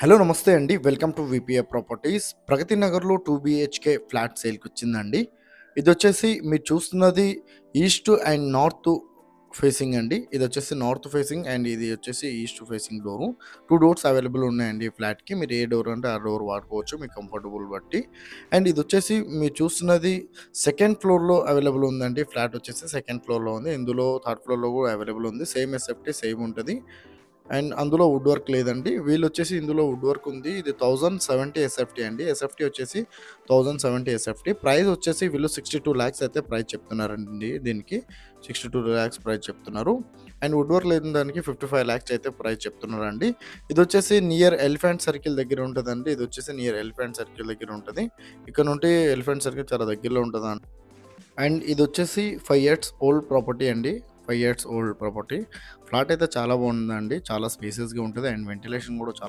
Hello నమస్తే అండి. Welcome to VPA properties. Pragati నగర్‌లో 2 బీహెచ్‌కే ఫ్లాట్ సేల్‌కొచ్చిందండి. ఇదొచ్చేసి మీరు చూస్తున్నది ఈస్ట్ అండ్ నార్త్ ఫేసింగ్ అండి. ఇదొచ్చేసి నార్త్ ఫేసింగ్ అండ్ ఇది వచ్చేసి east facing door. 2 doors available ఉన్నాయండి ఈ ఫ్లాట్‌కి. మీరు ఏ డోర్ అంటే ఆ డోర్ వాడుకోవచ్చు మీ కంఫర్టబుల్ బట్టి. అండ్ ఇదొచ్చేసి మీరు చూస్తున్నది సెకండ్ ఫ్లోర్‌లో అవైలబుల్ ఉందండి. ఫ్లాట్ వచ్చేసి సెకండ్ ఫ్లోర్‌లో ఉంది. ఇందులో థర్డ్ ఫ్లోర్‌లో కూడా అవైలబుల్ ఉంది. సేమ్ ఎస్ఎఫ్టీ సేమ్ ఉంటది. అండ్ అందులో వుడ్ వర్క్ లేదండి. వీళ్ళొచ్చేసి ఇందులో వుడ్ వర్క్ ఉంది. ఇది 1070 ఎస్ఎఫ్టీ అండి. ఎస్ఎఫ్టీ వచ్చేసి 1070 ఎస్ఎఫ్టీ. ప్రైస్ వచ్చేసి వీళ్ళు 62 లాక్స్ అయితే ప్రైస్ చెప్తున్నారండి దీనికి. 62 లాక్స్ ప్రైస్ చెప్తున్నారు. అండ్ వుడ్ వర్క్ లేని దానికి 55 లాక్స్ అయితే ప్రైస్ చెప్తున్నారండి. ఇదొచ్చేసి నియర్ ఎలిఫెంట్ సర్కిల్ దగ్గర ఉంటదండి. ఇదొచ్చేసి నియర్ ఎలిఫెంట్ సర్కిల్ దగ్గర ఉంటది. ఇక్కడ నుండి ఎలిఫెంట్ సర్కిల్ చాలా దగ్గరలో ఉంటదండి. అండ్ ఇదొచ్చేసి 5 ఇయర్స్ ఓల్డ్ ప్రాపర్టీ అండి. 5 ఇయర్స్ ఓల్డ్ ప్రాపర్టీ. ఫ్లాట్ అయితే చాలా బాగుందండి. చాలా స్పేసియస్‌గా ఉంటది. అండ్ వెంటిలేషన్ కూడా చాలా